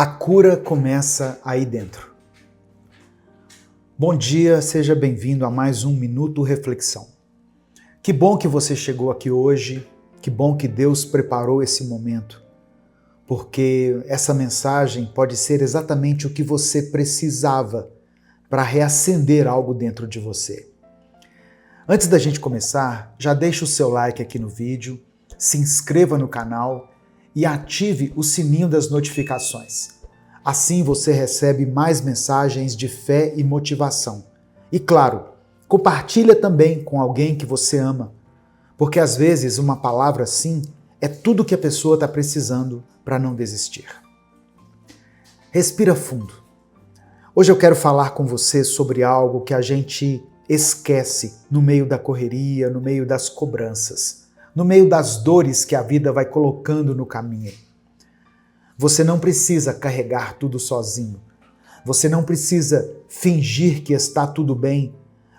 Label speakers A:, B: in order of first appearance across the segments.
A: A cura começa aí dentro. Bom dia, seja bem-vindo a mais um Minuto Reflexão. Que bom que você chegou aqui hoje, que bom que Deus preparou esse momento, porque essa mensagem pode ser exatamente o que você precisava para reacender algo dentro de você. Antes da gente começar, já deixa o seu like aqui no vídeo, se inscreva no canal e ative o sininho das notificações. Assim você recebe mais mensagens de fé e motivação. E claro, compartilha também com alguém que você ama, porque às vezes uma palavra assim é tudo que a pessoa está precisando para não desistir. Respira fundo. Hoje eu quero falar com você sobre algo que a gente esquece no meio da correria, no meio das cobranças, no meio das dores que a vida vai colocando no caminho. Você não precisa carregar tudo sozinho. Você não precisa fingir que está tudo bem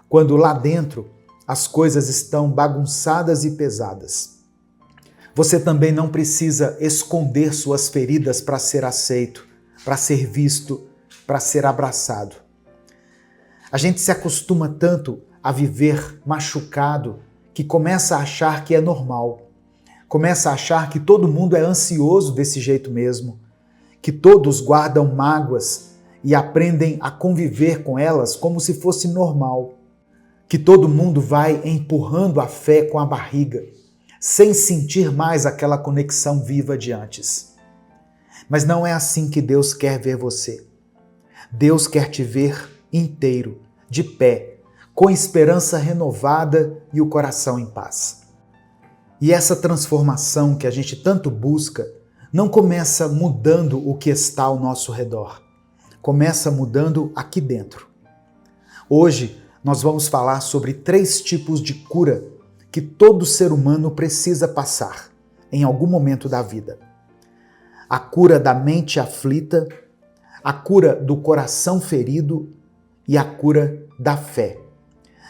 A: quando lá dentro as coisas estão bagunçadas e pesadas. Você também não precisa esconder suas feridas para ser aceito, para ser visto, para ser abraçado. A gente se acostuma tanto a viver machucado que começa a achar que é normal. Começa a achar que todo mundo é ansioso desse jeito mesmo, que todos guardam mágoas e aprendem a conviver com elas como se fosse normal, que todo mundo vai empurrando a fé com a barriga, sem sentir mais aquela conexão viva de antes. Mas não é assim que Deus quer ver você. Deus quer te ver inteiro, de pé, com esperança renovada e o coração em paz. E essa transformação que a gente tanto busca não começa mudando o que está ao nosso redor. Começa mudando aqui dentro. Hoje nós vamos falar sobre 3 tipos de cura que todo ser humano precisa passar em algum momento da vida. A cura da mente aflita, a cura do coração ferido e a cura da fé,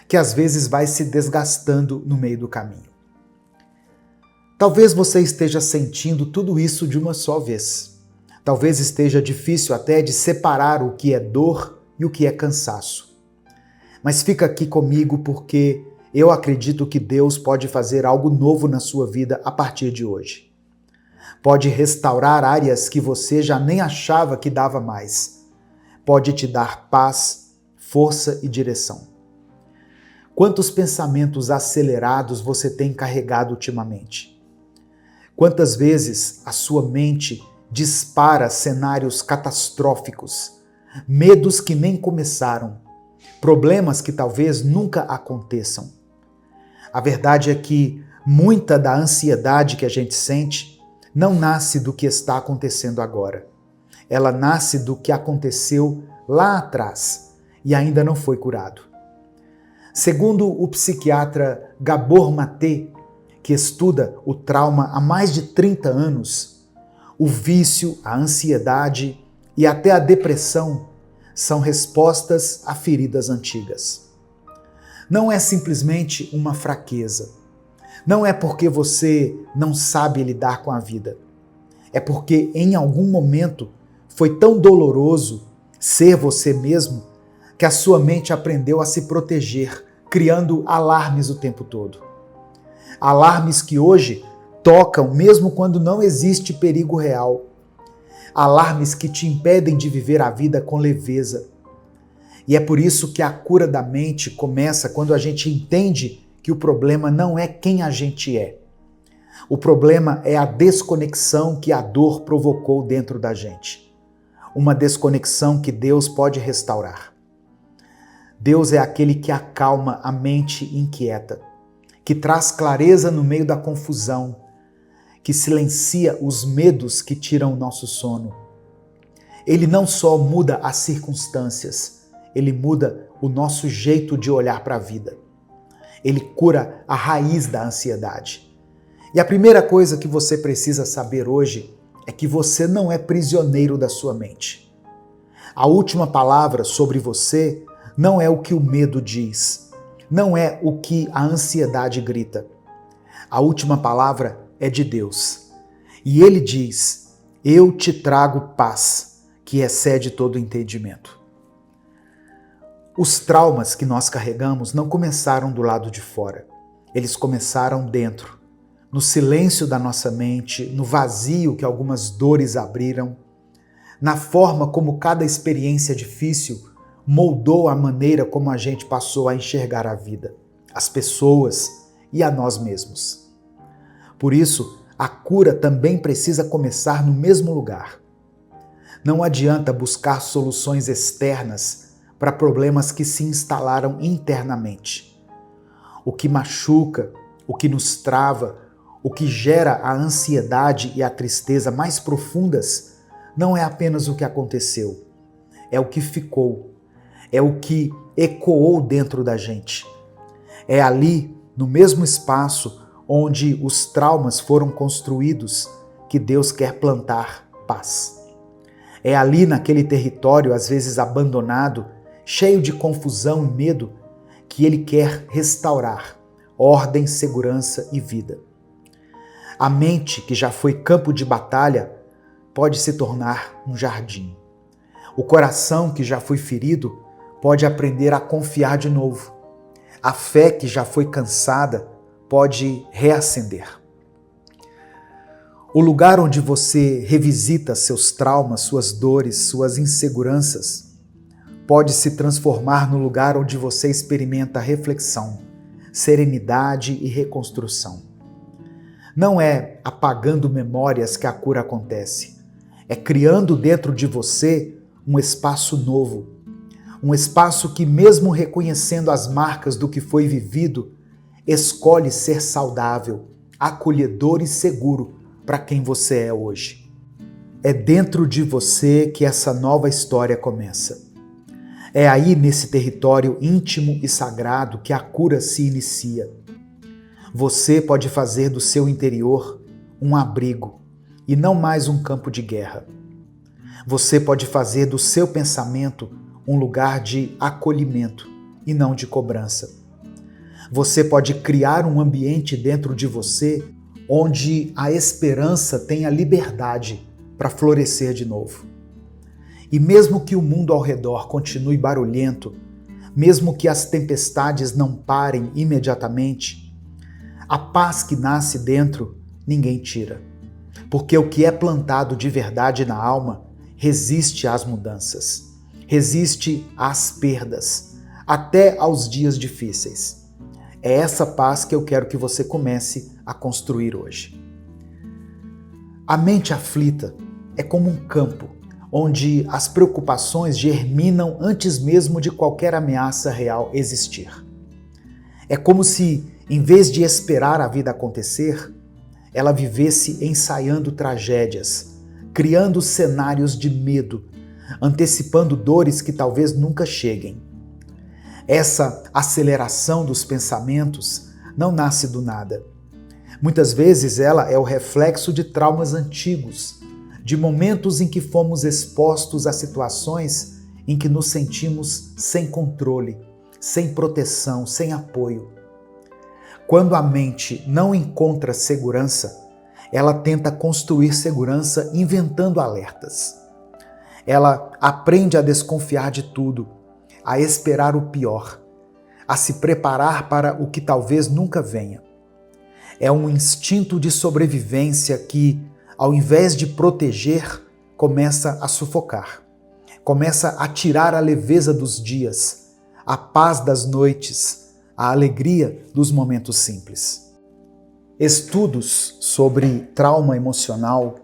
A: que às vezes vai se desgastando no meio do caminho. Talvez você esteja sentindo tudo isso de uma só vez. Talvez esteja difícil até de separar o que é dor e o que é cansaço. Mas fica aqui comigo porque eu acredito que Deus pode fazer algo novo na sua vida a partir de hoje. Pode restaurar áreas que você já nem achava que dava mais. Pode te dar paz, força e direção. Quantos pensamentos acelerados você tem carregado ultimamente? Quantas vezes a sua mente dispara cenários catastróficos, medos que nem começaram, problemas que talvez nunca aconteçam? A verdade é que muita da ansiedade que a gente sente não nasce do que está acontecendo agora. Ela nasce do que aconteceu lá atrás e ainda não foi curado. Segundo o psiquiatra Gabor Maté, que estuda o trauma há mais de 30 anos, o vício, a ansiedade e até a depressão são respostas a feridas antigas. Não é simplesmente uma fraqueza. Não é porque você não sabe lidar com a vida. É porque em algum momento foi tão doloroso ser você mesmo que a sua mente aprendeu a se proteger, criando alarmes o tempo todo. Alarmes que hoje tocam mesmo quando não existe perigo real. Alarmes que te impedem de viver a vida com leveza. E é por isso que a cura da mente começa quando a gente entende que o problema não é quem a gente é. O problema é a desconexão que a dor provocou dentro da gente. Uma desconexão que Deus pode restaurar. Deus é aquele que acalma a mente inquieta, que traz clareza no meio da confusão, que silencia os medos que tiram o nosso sono. Ele não só muda as circunstâncias, ele muda o nosso jeito de olhar para a vida. Ele cura a raiz da ansiedade. E a primeira coisa que você precisa saber hoje é que você não é prisioneiro da sua mente. A última palavra sobre você não é o que o medo diz, não é o que a ansiedade grita. A última palavra é de Deus. E Ele diz: eu te trago paz, que excede todo o entendimento. Os traumas que nós carregamos não começaram do lado de fora. Eles começaram dentro, no silêncio da nossa mente, no vazio que algumas dores abriram, na forma como cada experiência difícil moldou a maneira como a gente passou a enxergar a vida, as pessoas e a nós mesmos. Por isso, a cura também precisa começar no mesmo lugar. Não adianta buscar soluções externas para problemas que se instalaram internamente. O que machuca, o que nos trava, o que gera a ansiedade e a tristeza mais profundas não é apenas o que aconteceu, é o que ficou, é o que ecoou dentro da gente. É ali, no mesmo espaço onde os traumas foram construídos, que Deus quer plantar paz. É ali naquele território, às vezes abandonado, cheio de confusão e medo, que Ele quer restaurar ordem, segurança e vida. A mente, que já foi campo de batalha, pode se tornar um jardim. O coração, que já foi ferido, pode aprender a confiar de novo. A fé, que já foi cansada, pode reacender. O lugar onde você revisita seus traumas, suas dores, suas inseguranças, pode se transformar no lugar onde você experimenta reflexão, serenidade e reconstrução. Não é apagando memórias que a cura acontece, é criando dentro de você um espaço novo, um espaço que, mesmo reconhecendo as marcas do que foi vivido, escolhe ser saudável, acolhedor e seguro para quem você é hoje. É dentro de você que essa nova história começa. É aí, nesse território íntimo e sagrado, que a cura se inicia. Você pode fazer do seu interior um abrigo e não mais um campo de guerra. Você pode fazer do seu pensamento um lugar de acolhimento e não de cobrança. Você pode criar um ambiente dentro de você onde a esperança tenha liberdade para florescer de novo. E mesmo que o mundo ao redor continue barulhento, mesmo que as tempestades não parem imediatamente, a paz que nasce dentro ninguém tira. Porque o que é plantado de verdade na alma resiste às mudanças, resiste às perdas, até aos dias difíceis. É essa paz que eu quero que você comece a construir hoje. A mente aflita é como um campo onde as preocupações germinam antes mesmo de qualquer ameaça real existir. É como se, em vez de esperar a vida acontecer, ela vivesse ensaiando tragédias, criando cenários de medo, antecipando dores que talvez nunca cheguem. Essa aceleração dos pensamentos não nasce do nada. Muitas vezes ela é o reflexo de traumas antigos, de momentos em que fomos expostos a situações em que nos sentimos sem controle, sem proteção, sem apoio. Quando a mente não encontra segurança, ela tenta construir segurança inventando alertas. Ela aprende a desconfiar de tudo, a esperar o pior, a se preparar para o que talvez nunca venha. É um instinto de sobrevivência que, ao invés de proteger, começa a sufocar. Começa a tirar a leveza dos dias, a paz das noites, a alegria dos momentos simples. Estudos sobre trauma emocional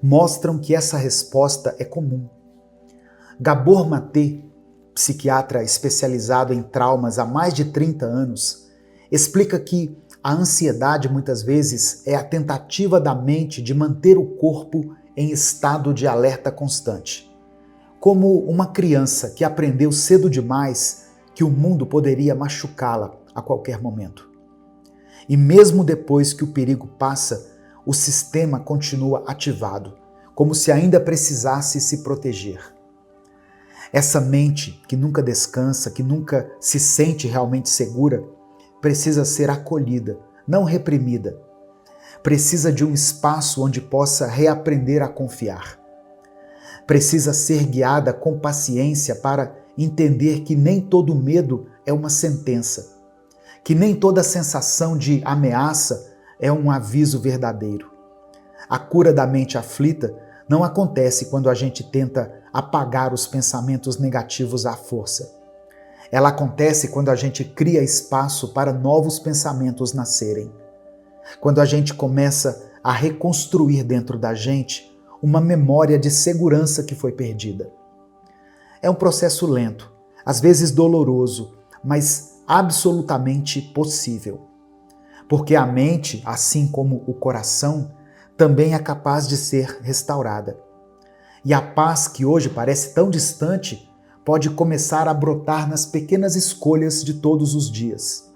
A: mostram que essa resposta é comum. Gabor Maté, psiquiatra especializado em traumas há mais de 30 anos, explica que a ansiedade muitas vezes é a tentativa da mente de manter o corpo em estado de alerta constante, como uma criança que aprendeu cedo demais que o mundo poderia machucá-la a qualquer momento. E mesmo depois que o perigo passa, o sistema continua ativado, como se ainda precisasse se proteger. Essa mente que nunca descansa, que nunca se sente realmente segura, precisa ser acolhida, não reprimida. Precisa de um espaço onde possa reaprender a confiar. Precisa ser guiada com paciência para entender que nem todo medo é uma sentença, que nem toda sensação de ameaça é um aviso verdadeiro. A cura da mente aflita não acontece quando a gente tenta apagar os pensamentos negativos à força. Ela acontece quando a gente cria espaço para novos pensamentos nascerem. Quando a gente começa a reconstruir dentro da gente uma memória de segurança que foi perdida. É um processo lento, às vezes doloroso, mas absolutamente possível. Porque a mente, assim como o coração, também é capaz de ser restaurada. E a paz que hoje parece tão distante pode começar a brotar nas pequenas escolhas de todos os dias.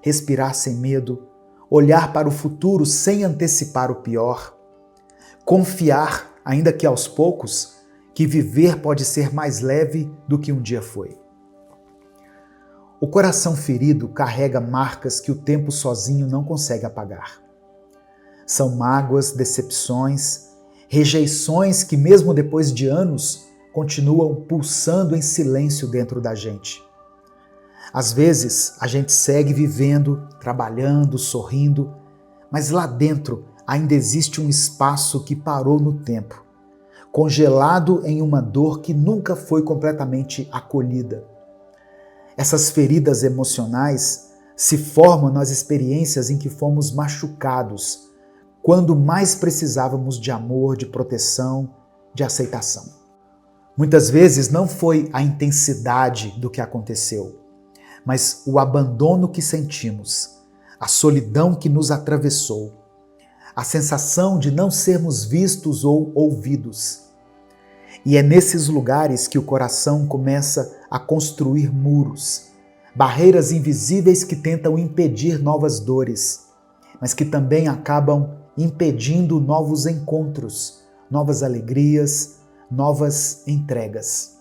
A: Respirar sem medo, olhar para o futuro sem antecipar o pior, confiar, ainda que aos poucos, que viver pode ser mais leve do que um dia foi. O coração ferido carrega marcas que o tempo sozinho não consegue apagar. São mágoas, decepções, rejeições que mesmo depois de anos continuam pulsando em silêncio dentro da gente. Às vezes a gente segue vivendo, trabalhando, sorrindo, mas lá dentro ainda existe um espaço que parou no tempo, congelado em uma dor que nunca foi completamente acolhida. Essas feridas emocionais se formam nas experiências em que fomos machucados, quando mais precisávamos de amor, de proteção, de aceitação. Muitas vezes não foi a intensidade do que aconteceu, mas o abandono que sentimos, a solidão que nos atravessou, a sensação de não sermos vistos ou ouvidos. E é nesses lugares que o coração começa a construir muros, barreiras invisíveis que tentam impedir novas dores, mas que também acabam impedindo novos encontros, novas alegrias, novas entregas.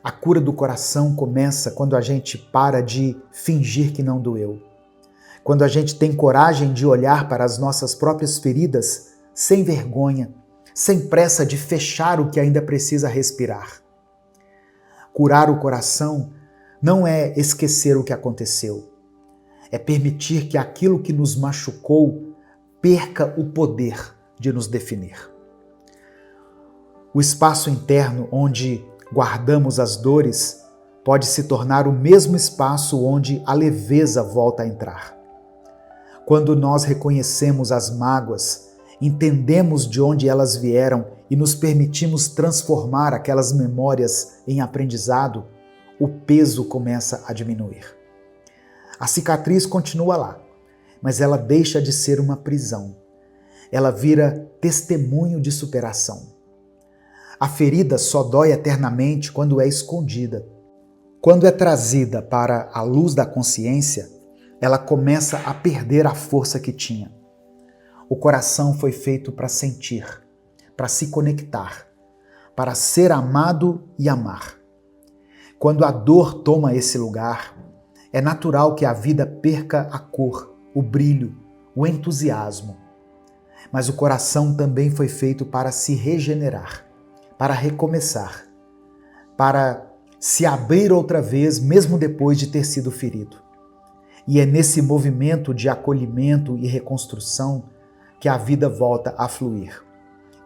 A: A cura do coração começa quando a gente para de fingir que não doeu. Quando a gente tem coragem de olhar para as nossas próprias feridas sem vergonha, sem pressa de fechar o que ainda precisa respirar. Curar o coração não é esquecer o que aconteceu. É permitir que aquilo que nos machucou perca o poder de nos definir. O espaço interno onde guardamos as dores pode se tornar o mesmo espaço onde a leveza volta a entrar. Quando nós reconhecemos as mágoas, entendemos de onde elas vieram e nos permitimos transformar aquelas memórias em aprendizado, o peso começa a diminuir. A cicatriz continua lá, mas ela deixa de ser uma prisão. Ela vira testemunho de superação. A ferida só dói eternamente quando é escondida. Quando é trazida para a luz da consciência, ela começa a perder a força que tinha. O coração foi feito para sentir, para se conectar, para ser amado e amar. Quando a dor toma esse lugar, é natural que a vida perca a cor, o brilho, o entusiasmo. Mas o coração também foi feito para se regenerar, para recomeçar, para se abrir outra vez, mesmo depois de ter sido ferido. E é nesse movimento de acolhimento e reconstrução que a vida volta a fluir.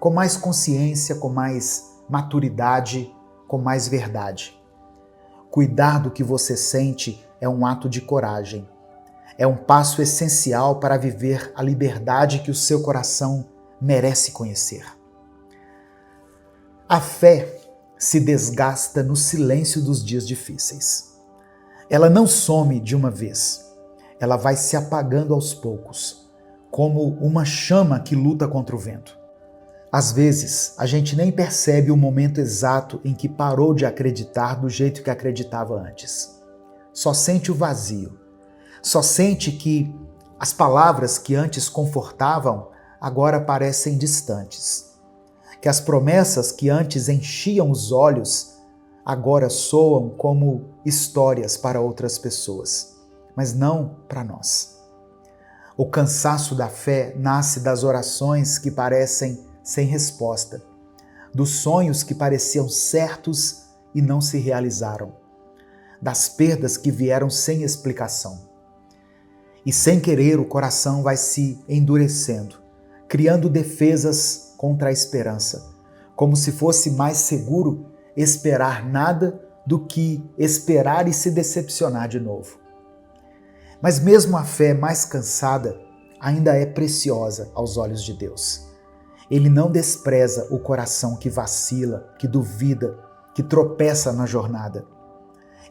A: Com mais consciência, com mais maturidade, com mais verdade. Cuidar do que você sente é um ato de coragem. É um passo essencial para viver a liberdade que o seu coração merece conhecer. A fé se desgasta no silêncio dos dias difíceis. Ela não some de uma vez. Ela vai se apagando aos poucos, como uma chama que luta contra o vento. Às vezes, a gente nem percebe o momento exato em que parou de acreditar do jeito que acreditava antes. Só sente o vazio. Só sente que as palavras que antes confortavam agora parecem distantes. Que as promessas que antes enchiam os olhos agora soam como histórias para outras pessoas, mas não para nós. O cansaço da fé nasce das orações que parecem sem resposta, dos sonhos que pareciam certos e não se realizaram, das perdas que vieram sem explicação. E sem querer o coração vai se endurecendo, criando defesas contra a esperança, como se fosse mais seguro esperar nada do que esperar e se decepcionar de novo. Mas mesmo a fé mais cansada ainda é preciosa aos olhos de Deus. Ele não despreza o coração que vacila, que duvida, que tropeça na jornada.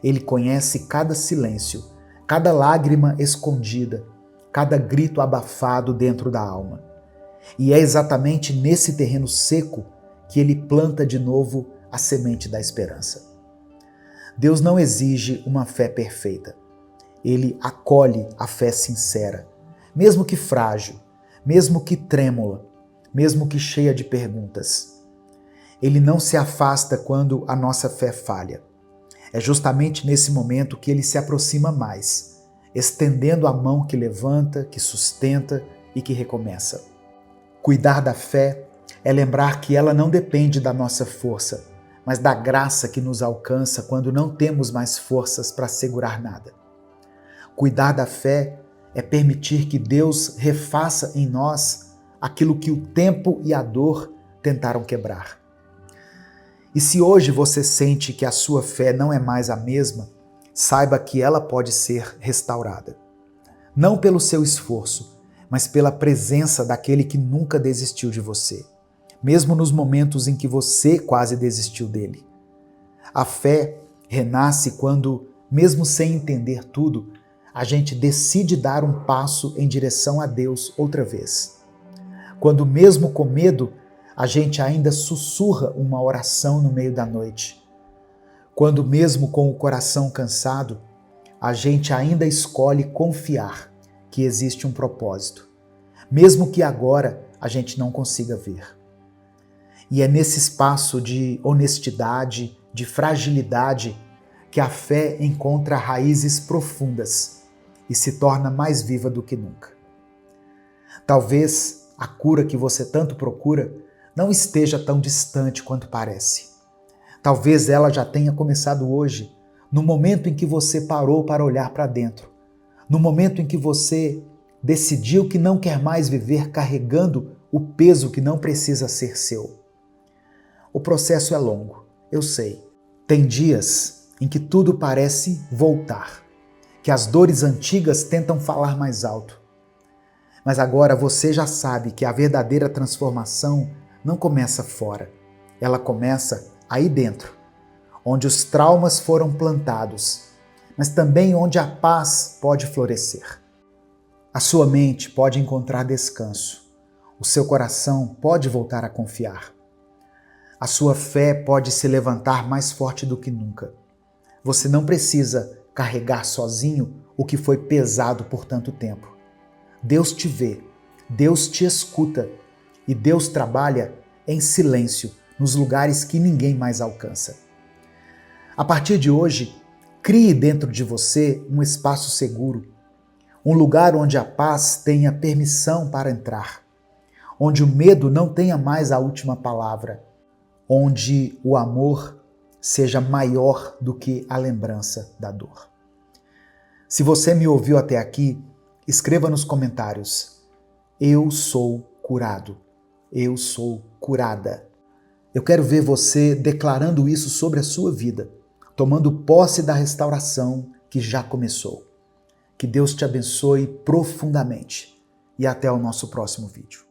A: Ele conhece cada silêncio, cada lágrima escondida, cada grito abafado dentro da alma. E é exatamente nesse terreno seco que ele planta de novo a semente da esperança. Deus não exige uma fé perfeita. Ele acolhe a fé sincera, mesmo que frágil, mesmo que trêmula, mesmo que cheia de perguntas. Ele não se afasta quando a nossa fé falha. É justamente nesse momento que ele se aproxima mais, estendendo a mão que levanta, que sustenta e que recomeça. Cuidar da fé é lembrar que ela não depende da nossa força, mas da graça que nos alcança quando não temos mais forças para segurar nada. Cuidar da fé é permitir que Deus refaça em nós aquilo que o tempo e a dor tentaram quebrar. E se hoje você sente que a sua fé não é mais a mesma, saiba que ela pode ser restaurada. Não pelo seu esforço, mas pela presença daquele que nunca desistiu de você, mesmo nos momentos em que você quase desistiu dele. A fé renasce quando, mesmo sem entender tudo, a gente decide dar um passo em direção a Deus outra vez. Quando, mesmo com medo, a gente ainda sussurra uma oração no meio da noite. Quando, mesmo com o coração cansado, a gente ainda escolhe confiar que existe um propósito, mesmo que agora a gente não consiga ver. E é nesse espaço de honestidade, de fragilidade, que a fé encontra raízes profundas e se torna mais viva do que nunca. Talvez a cura que você tanto procura não esteja tão distante quanto parece. Talvez ela já tenha começado hoje, no momento em que você parou para olhar para dentro, no momento em que você decidiu que não quer mais viver carregando o peso que não precisa ser seu. O processo é longo, eu sei. Tem dias em que tudo parece voltar, que as dores antigas tentam falar mais alto. Mas agora você já sabe que a verdadeira transformação não começa fora, ela começa aí dentro, onde os traumas foram plantados, mas também onde a paz pode florescer. A sua mente pode encontrar descanso, o seu coração pode voltar a confiar. A sua fé pode se levantar mais forte do que nunca. Você não precisa carregar sozinho o que foi pesado por tanto tempo. Deus te vê, Deus te escuta e Deus trabalha em silêncio nos lugares que ninguém mais alcança. A partir de hoje, crie dentro de você um espaço seguro, um lugar onde a paz tenha permissão para entrar, onde o medo não tenha mais a última palavra, onde o amor seja maior do que a lembrança da dor. Se você me ouviu até aqui, escreva nos comentários: eu sou curado, eu sou curada. Eu quero ver você declarando isso sobre a sua vida, tomando posse da restauração que já começou. Que Deus te abençoe profundamente e até o nosso próximo vídeo.